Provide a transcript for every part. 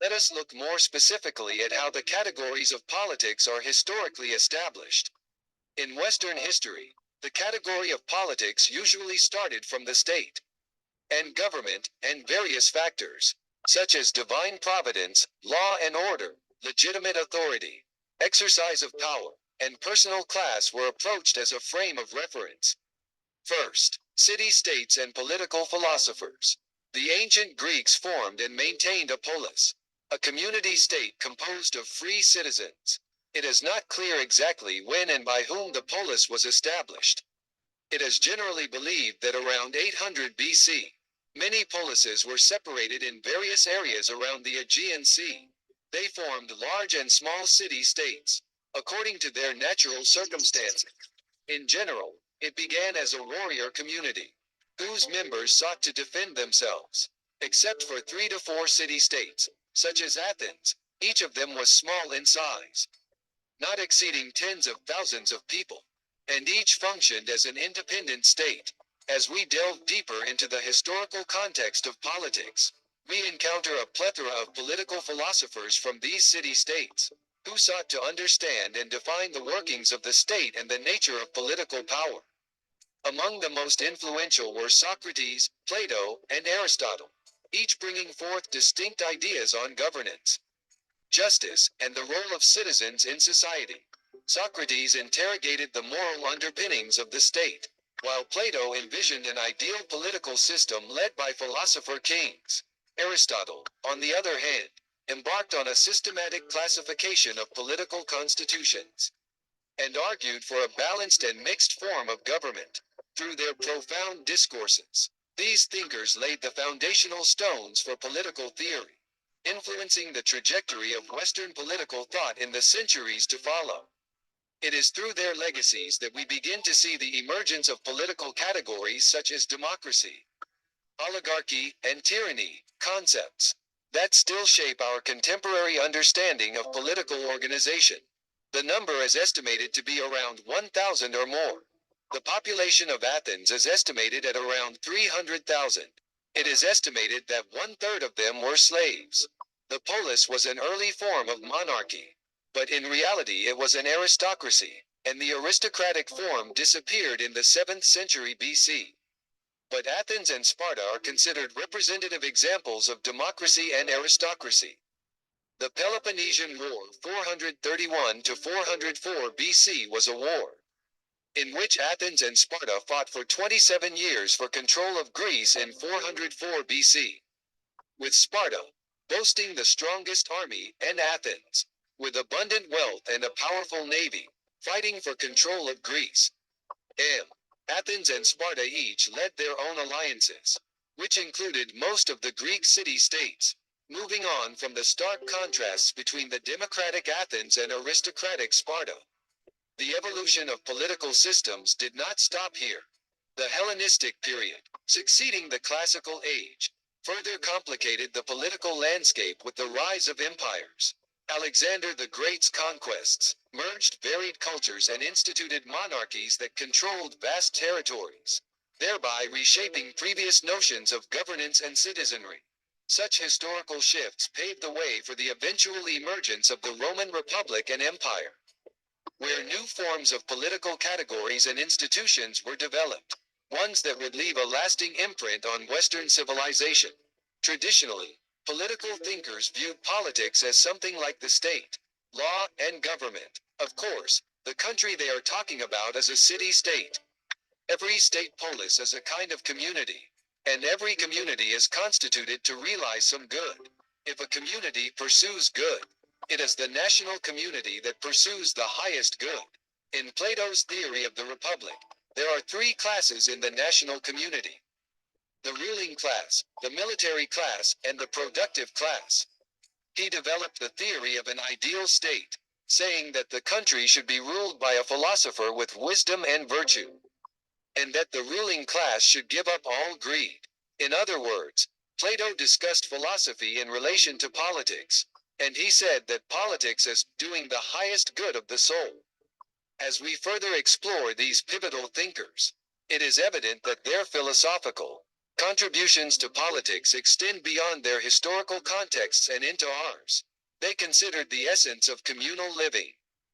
Let us look more specifically at how the categories of politics are historically established. In Western history, the category of politics usually started from the state and government and various factors, such as divine providence, law and order, legitimate authority, exercise of power, and personal class were approached as a frame of reference. First, city-states and political philosophers. The ancient Greeks formed and maintained a polis, a community state composed of free citizens. It is not clear exactly when and by whom the polis was established. It is generally believed that around 800 BC, many polises were separated in various areas around the Aegean Sea. They formed large and small city-states, according to their natural circumstances. In general, it began as a warrior community, whose members sought to defend themselves. Except for 3 to 4 city-states, such as Athens, each of them was small in size, not exceeding tens of thousands of people, and each functioned as an independent state. As we delve deeper into the historical context of politics, we encounter a plethora of political philosophers from these city-states, who sought to understand and define the workings of the state and the nature of political power. Among the most influential were Socrates, Plato, and Aristotle, each bringing forth distinct ideas on governance, justice, and the role of citizens in society. Socrates interrogated the moral underpinnings of the state, while Plato envisioned an ideal political system led by philosopher kings. Aristotle, on the other hand, embarked on a systematic classification of political constitutions, and argued for a balanced and mixed form of government. Through their profound discourses, these thinkers laid the foundational stones for political theory, influencing the trajectory of Western political thought in the centuries to follow. It is through their legacies that we begin to see the emergence of political categories such as democracy, oligarchy, and tyranny, concepts that still shape our contemporary understanding of political organization. The number is estimated to be around 1,000 or more. The population of Athens is estimated at around 300,000. It is estimated that 1/3 of them were slaves. The polis was an early form of monarchy, but in reality it was an aristocracy, and the aristocratic form disappeared in the 7th century BC. But Athens and Sparta are considered representative examples of democracy and aristocracy. The Peloponnesian War 431 to 404 BC was a war in which Athens and Sparta fought for 27 years for control of Greece in 404 BC, with Sparta boasting the strongest army and Athens, with abundant wealth and a powerful navy, fighting for control of Greece. Athens and Sparta each led their own alliances, which included most of the Greek city-states. Moving on from the stark contrasts between the democratic Athens and aristocratic Sparta, the evolution of political systems did not stop here. The Hellenistic period, succeeding the classical age, further complicated the political landscape with the rise of empires. Alexander the Great's conquests merged varied cultures and instituted monarchies that controlled vast territories, thereby reshaping previous notions of governance and citizenry. Such historical shifts paved the way for the eventual emergence of the Roman Republic and Empire, where new forms of political categories and institutions were developed, ones that would leave a lasting imprint on Western civilization. Traditionally, political thinkers viewed politics as something like the state, law, and government. Of course, the country they are talking about is a city-state. Every state polis is a kind of community, and every community is constituted to realize some good. If a community pursues good, it is the national community that pursues the highest good. In Plato's theory of the Republic, there are 3 classes in the national community: the ruling class, the military class, and the productive class. He developed the theory of an ideal state, saying that the country should be ruled by a philosopher with wisdom and virtue, and that the ruling class should give up all greed. In other words, Plato discussed philosophy in relation to politics, and he said that politics is doing the highest good of the soul. As we further explore these pivotal thinkers, it is evident that their philosophical Contributions to politics extend beyond their historical contexts and into ours. They considered the essence of communal living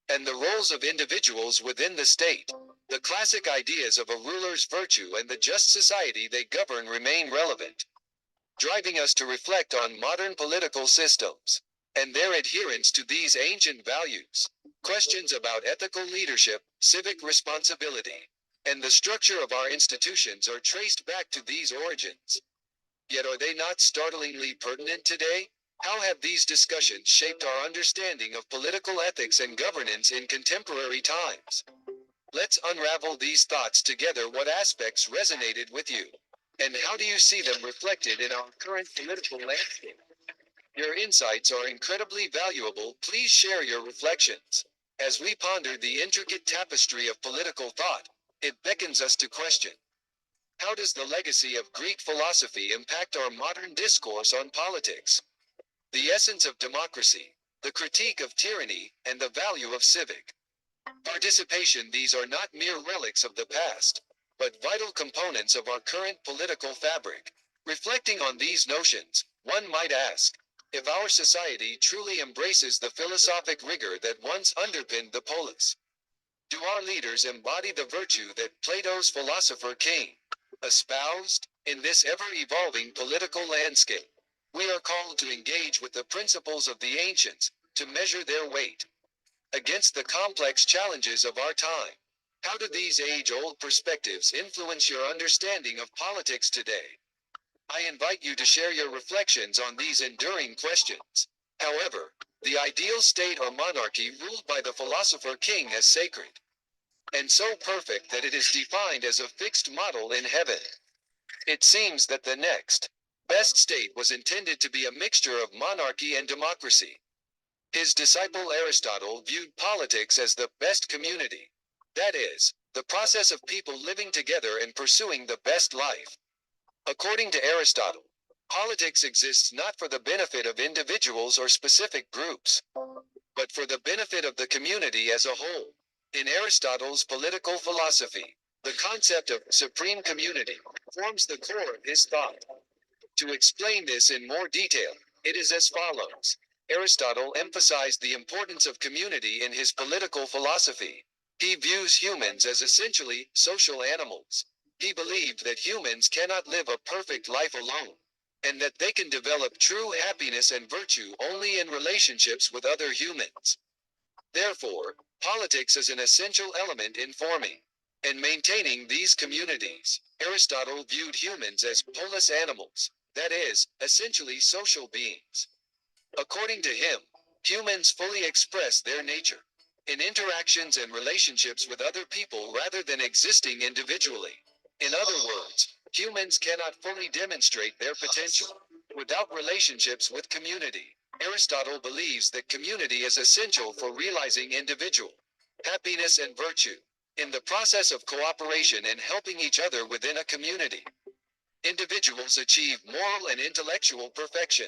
and the roles of individuals within the state. The classic ideas of a ruler's virtue and the just society they govern remain relevant, driving us to reflect on modern political systems and their adherence to these ancient values. Questions about ethical leadership, civic responsibility, and the structure of our institutions are traced back to these origins. Yet are they not startlingly pertinent today? How have these discussions shaped our understanding of political ethics and governance in contemporary times? Let's unravel these thoughts together. What aspects resonated with you? And how do you see them reflected in our current political landscape? Your insights are incredibly valuable. Please share your reflections. As we ponder the intricate tapestry of political thought, it beckons us to question, how does the legacy of Greek philosophy impact our modern discourse on politics? The essence of democracy, the critique of tyranny, and the value of civic participation. These are not mere relics of the past, but vital components of our current political fabric. Reflecting on these notions, one might ask, if our society truly embraces the philosophic rigor that once underpinned the polis. Do our leaders embody the virtue that Plato's philosopher king espoused? In this ever-evolving political landscape, we are called to engage with the principles of the ancients, to measure their weight against the complex challenges of our time. How do these age-old perspectives influence your understanding of politics today? I invite you to share your reflections on these enduring questions. However, the ideal state or monarchy ruled by the philosopher king is sacred, and so perfect that it is defined as a fixed model in heaven. It seems that the next best state was intended to be a mixture of monarchy and democracy. His disciple Aristotle viewed politics as the best community. That is, the process of people living together and pursuing the best life. According to Aristotle, politics exists not for the benefit of individuals or specific groups, but for the benefit of the community as a whole. In Aristotle's political philosophy, the concept of supreme community forms the core of his thought. To explain this in more detail, it is as follows. Aristotle emphasized the importance of community in his political philosophy. He views humans as essentially social animals. He believed that humans cannot live a perfect life alone, and that they can develop true happiness and virtue only in relationships with other humans. Therefore, politics is an essential element in forming and maintaining these communities. Aristotle viewed humans as polis animals, that is, essentially social beings. According to him, humans fully express their nature in interactions and relationships with other people rather than existing individually. In other words, humans cannot fully demonstrate their potential without relationships with community. Aristotle believes that community is essential for realizing individual happiness and virtue. In the process of cooperation and helping each other within a community, individuals achieve moral and intellectual perfection,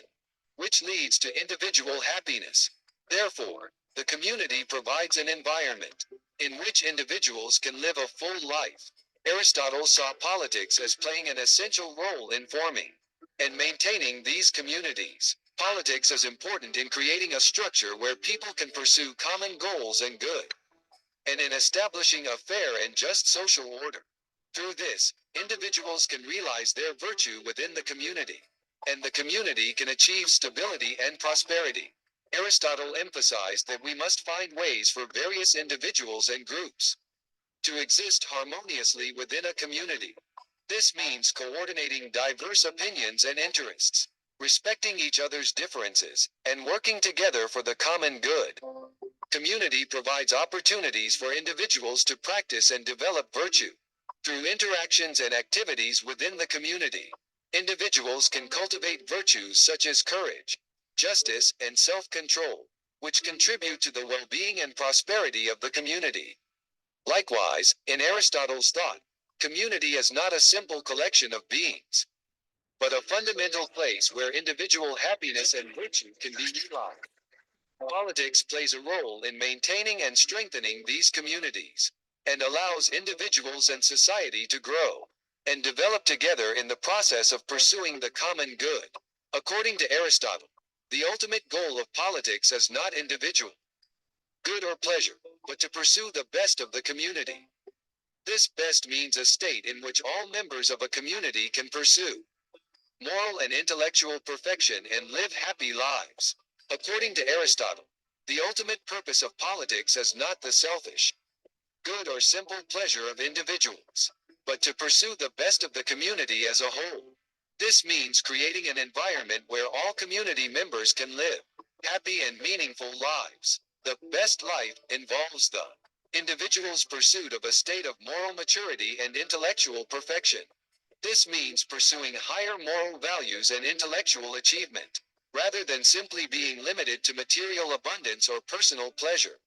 which leads to individual happiness. Therefore, the community provides an environment in which individuals can live a full life. Aristotle saw politics as playing an essential role in forming and maintaining these communities. Politics is important in creating a structure where people can pursue common goals and good, and in establishing a fair and just social order. Through this, individuals can realize their virtue within the community, and the community can achieve stability and prosperity. Aristotle emphasized that we must find ways for various individuals and groups to exist harmoniously within a community. This means coordinating diverse opinions and interests, respecting each other's differences, and working together for the common good. Community provides opportunities for individuals to practice and develop virtue. Through interactions and activities within the community, individuals can cultivate virtues such as courage, justice, and self-control, which contribute to the well-being and prosperity of the community. Likewise, in Aristotle's thought, community is not a simple collection of beings, but a fundamental place where individual happiness and virtue can be realized. Politics plays a role in maintaining and strengthening these communities, and allows individuals and society to grow and develop together in the process of pursuing the common good. According to Aristotle, the ultimate goal of politics is not individual good or pleasure, but to pursue the best of the community. This best means a state in which all members of a community can pursue moral and intellectual perfection and live happy lives. According to Aristotle, the ultimate purpose of politics is not the selfish, good or simple pleasure of individuals, but to pursue the best of the community as a whole. This means creating an environment where all community members can live happy and meaningful lives. The best life involves the individual's pursuit of a state of moral maturity and intellectual perfection. This means pursuing higher moral values and intellectual achievement, rather than simply being limited to material abundance or personal pleasure.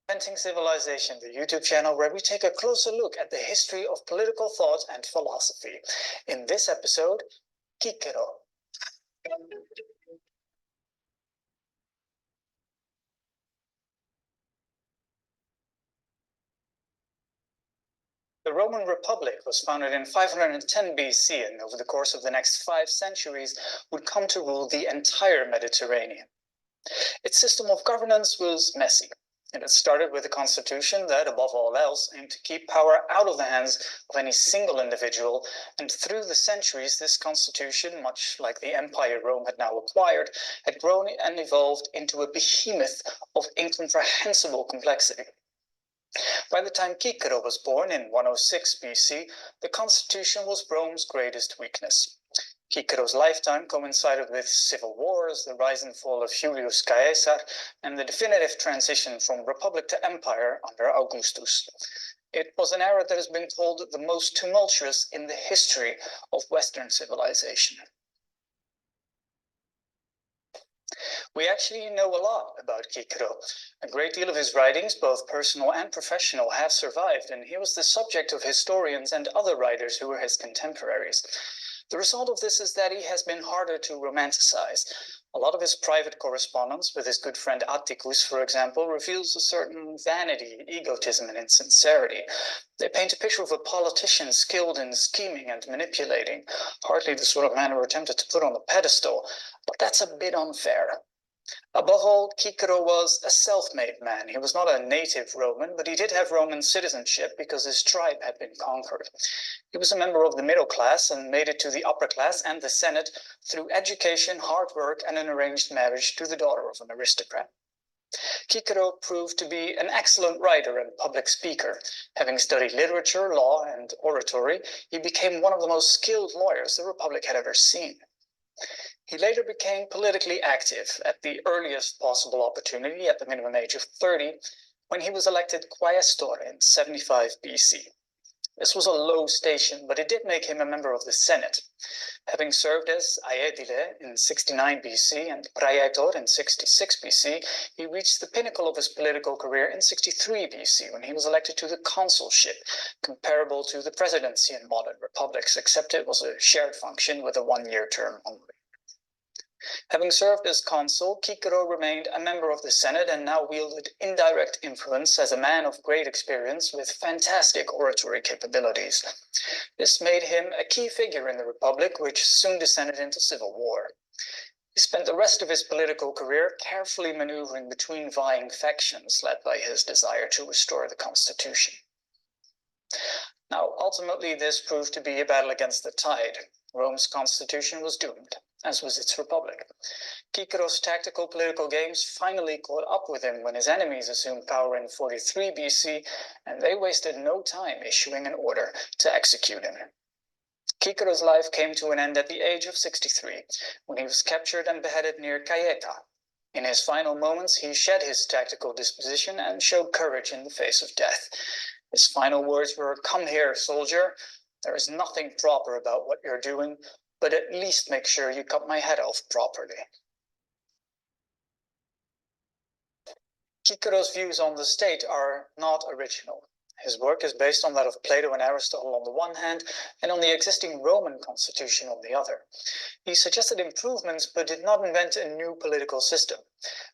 Understanding Civilization, the YouTube channel where we take a closer look at the history of political thought and philosophy. In this episode, Cicero. The Roman Republic was founded in 510 BC and over the course of the next 5 centuries would come to rule the entire Mediterranean. Its system of governance was messy. It had started with a constitution that, above all else, aimed to keep power out of the hands of any single individual, and through the centuries this constitution, much like the empire Rome had now acquired, had grown and evolved into a behemoth of incomprehensible complexity. By the time Cicero was born in 106 BC, the constitution was Rome's greatest weakness. Cicero's lifetime coincided with civil wars, the rise and fall of Julius Caesar, and the definitive transition from republic to empire under Augustus. It was an era that has been called the most tumultuous in the history of Western civilization. We actually know a lot about Cicero. A great deal of his writings, both personal and professional, have survived, and he was the subject of historians and other writers who were his contemporaries. The result of this is that he has been harder to romanticize. A lot of his private correspondence with his good friend Atticus, for example, reveals a certain vanity, egotism, and insincerity. They paint a picture of a politician skilled in scheming and manipulating, hardly the sort of man we're tempted to put on a pedestal, but that's a bit unfair. Above all, Cicero was a self-made man. He was not a native Roman, but he did have Roman citizenship because his tribe had been conquered. He was a member of the middle class and made it to the upper class and the Senate through education, hard work, and an arranged marriage to the daughter of an aristocrat. Cicero proved to be an excellent writer and public speaker. Having studied literature, law, and oratory, he became one of the most skilled lawyers the Republic had ever seen. He later became politically active at the earliest possible opportunity, at the minimum age of 30, when he was elected quaestor in 75 BC. This was a low station, but it did make him a member of the Senate. Having served as aedile in 69 BC and praetor in 66 BC, he reached the pinnacle of his political career in 63 BC when he was elected to the consulship, comparable to the presidency in modern republics, except it was a shared function with a one-year term only. Having served as consul, Cicero remained a member of the Senate and now wielded indirect influence as a man of great experience with fantastic oratory capabilities. This made him a key figure in the Republic, which soon descended into civil war. He spent the rest of his political career carefully maneuvering between vying factions led by his desire to restore the constitution. Now, ultimately, this proved to be a battle against the tide. Rome's constitution was doomed, as was its republic. Cicero's tactical political games finally caught up with him when his enemies assumed power in 43 BC, and they wasted no time issuing an order to execute him. Cicero's life came to an end at the age of 63, when he was captured and beheaded near Gaeta. In his final moments, he shed his tactical disposition and showed courage in the face of death. His final words were, "Come here, soldier. There is nothing proper about what you're doing, but at least make sure you cut my head off properly." Cicero's views on the state are not original. His work is based on that of Plato and Aristotle on the one hand, and on the existing Roman constitution on the other. He suggested improvements, but did not invent a new political system.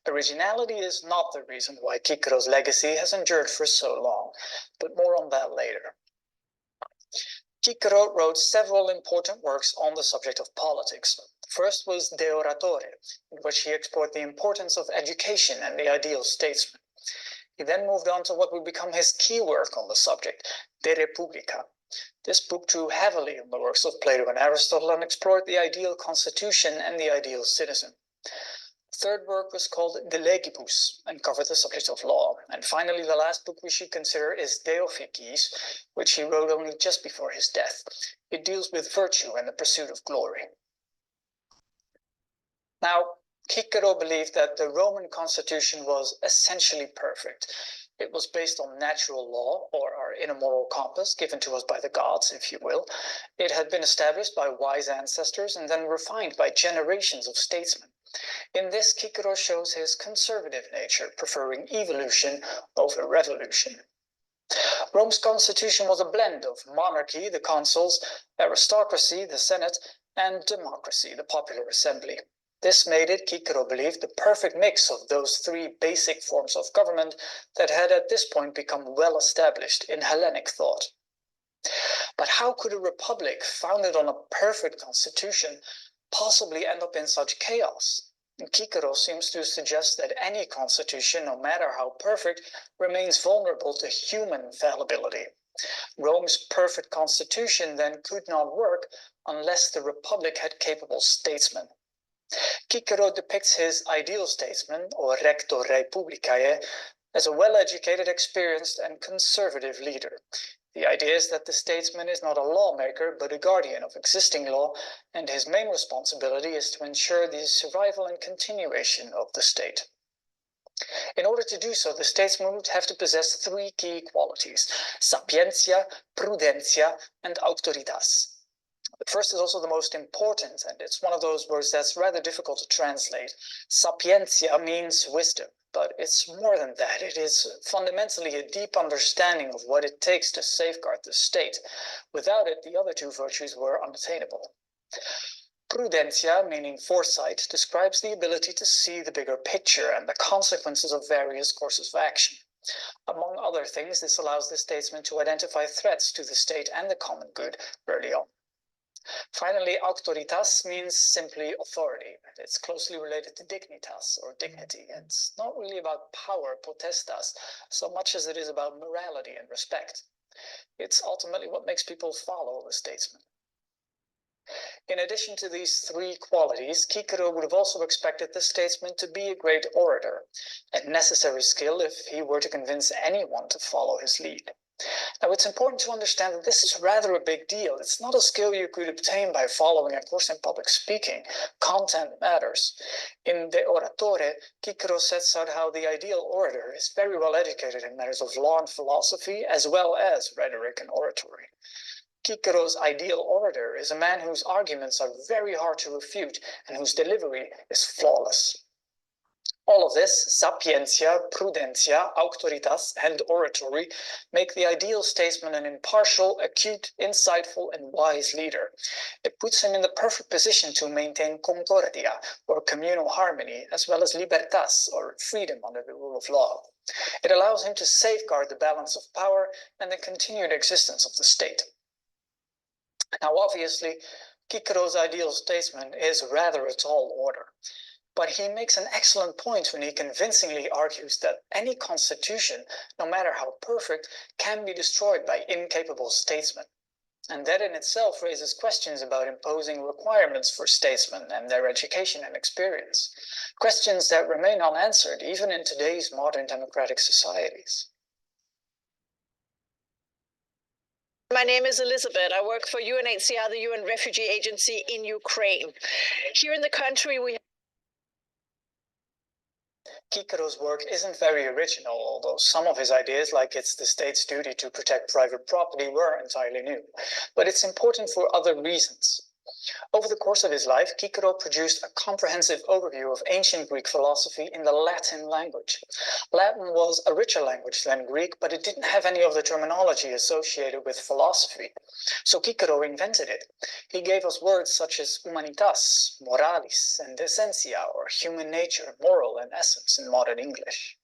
Originality is not the reason why Cicero's legacy has endured for so long, but more on that later. Cicero wrote several important works on the subject of politics. First was De Oratore, in which he explored the importance of education and the ideal statesman. He then moved on to what would become his key work on the subject, De Republica. This book drew heavily on the works of Plato and Aristotle and explored the ideal constitution and the ideal citizen. The third work was called De Legibus and covered the subject of law. And finally, the last book we should consider is De Officiis, which he wrote only just before his death. It deals with virtue and the pursuit of glory. Now, Cicero believed that the Roman constitution was essentially perfect. It was based on natural law, or our inner moral compass, given to us by the gods, if you will. It had been established by wise ancestors and then refined by generations of statesmen. In this, Cicero shows his conservative nature, preferring evolution over revolution. Rome's constitution was a blend of monarchy, the consuls, aristocracy, the Senate, and democracy, the popular assembly. This made it, Cicero believed, the perfect mix of those three basic forms of government that had at this point become well established in Hellenic thought. But how could a republic founded on a perfect constitution possibly end up in such chaos? Cicero seems to suggest that any constitution, no matter how perfect, remains vulnerable to human fallibility. Rome's perfect constitution then could not work unless the republic had capable statesmen. Cicero depicts his ideal statesman, or rector rei publicae, as a well-educated, experienced, and conservative leader. The idea is that the statesman is not a lawmaker, but a guardian of existing law, and his main responsibility is to ensure the survival and continuation of the state. In order to do so, the statesman would have to possess three key qualities: sapientia, prudentia, and auctoritas. The first is also the most important, and it's one of those words that's rather difficult to translate. Sapientia means wisdom, but it's more than that. It is fundamentally a deep understanding of what it takes to safeguard the state. Without it, the other two virtues were unattainable. Prudentia, meaning foresight, describes the ability to see the bigger picture and the consequences of various courses of action. Among other things, this allows the statesman to identify threats to the state and the common good early on. Finally, auctoritas means simply authority. It's closely related to dignitas, or dignity. It's not really about power, potestas, so much as it is about morality and respect. It's ultimately what makes people follow the statesman. In addition to these three qualities, Cicero would have also expected the statesman to be a great orator, a necessary skill if he were to convince anyone to follow his lead. Now, it's important to understand that this is rather a big deal. It's not a skill you could obtain by following a course in public speaking. Content matters. In De Oratore, Cicero sets out how the ideal orator is very well educated in matters of law and philosophy, as well as rhetoric and oratory. Cicero's ideal orator is a man whose arguments are very hard to refute and whose delivery is flawless. All of this, sapientia, prudentia, auctoritas, and oratory, make the ideal statesman an impartial, acute, insightful, and wise leader. It puts him in the perfect position to maintain concordia, or communal harmony, as well as libertas, or freedom under the rule of law. It allows him to safeguard the balance of power and the continued existence of the state. Now, obviously, Cicero's ideal statesman is rather a tall order. But he makes an excellent point when he convincingly argues that any constitution, no matter how perfect, can be destroyed by incapable statesmen. And that in itself raises questions about imposing requirements for statesmen and their education and experience. Questions that remain unanswered even in today's modern democratic societies. My name is Elizabeth. I work for UNHCR, the UN Refugee Agency in Ukraine. Here in the country, we Cicero's work isn't very original, although some of his ideas, like it's the state's duty to protect private property, were entirely new. But it's important for other reasons. Over the course of his life, Cicero produced a comprehensive overview of ancient Greek philosophy in the Latin language. Latin was a richer language than Greek, but it didn't have any of the terminology associated with philosophy. So Cicero invented it. He gave us words such as humanitas, moralis, and essentia, or human nature, moral, and essence in modern English.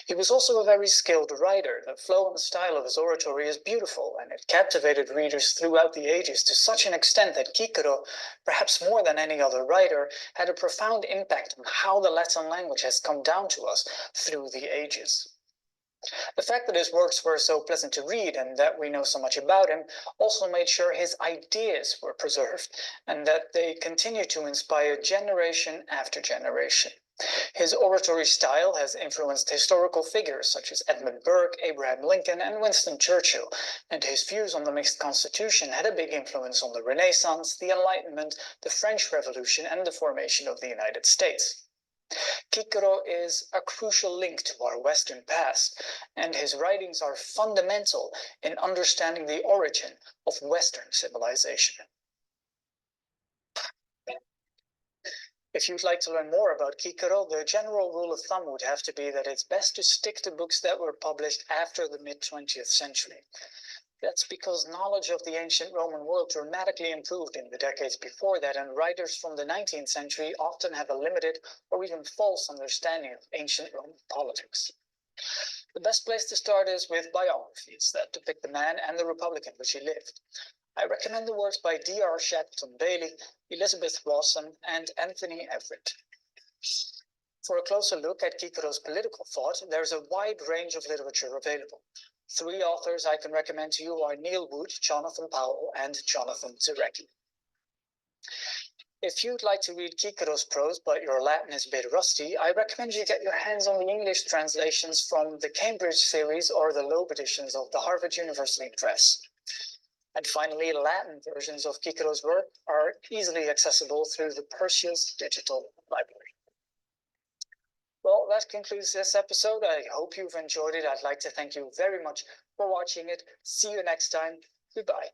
He was also a very skilled writer. The flow and style of his oratory is beautiful, and it captivated readers throughout the ages to such an extent that Cicero, perhaps more than any other writer, had a profound impact on how the Latin language has come down to us through the ages. The fact that his works were so pleasant to read and that we know so much about him also made sure his ideas were preserved and that they continue to inspire generation after generation. His oratory style has influenced historical figures such as Edmund Burke, Abraham Lincoln, and Winston Churchill, and his views on the mixed constitution had a big influence on the Renaissance, the Enlightenment, the French Revolution, and the formation of the United States. Cicero is a crucial link to our Western past, and his writings are fundamental in understanding the origin of Western civilization. If you'd like to learn more about Cicero, the general rule of thumb would have to be that it's best to stick to books that were published after the mid-20th century. That's because knowledge of the ancient Roman world dramatically improved in the decades before that, and writers from the 19th century often have a limited or even false understanding of ancient Roman politics. The best place to start is with biographies that depict the man and the republic in which he lived. I recommend the works by D.R. Shackleton Bailey, Elizabeth Rawson, and Anthony Everett. For a closer look at Cicero's political thought, there's a wide range of literature available. 3 authors I can recommend to you are Neil Wood, Jonathan Powell, and Jonathan Zerecki. If you'd like to read Cicero's prose, but your Latin is a bit rusty, I recommend you get your hands on the English translations from the Cambridge series or the Loeb editions of the Harvard University Press. And finally, Latin versions of Cicero's work are easily accessible through the Perseus Digital Library. Well, that concludes this episode. I hope you've enjoyed it. I'd like to thank you very much for watching it. See you next time. Goodbye.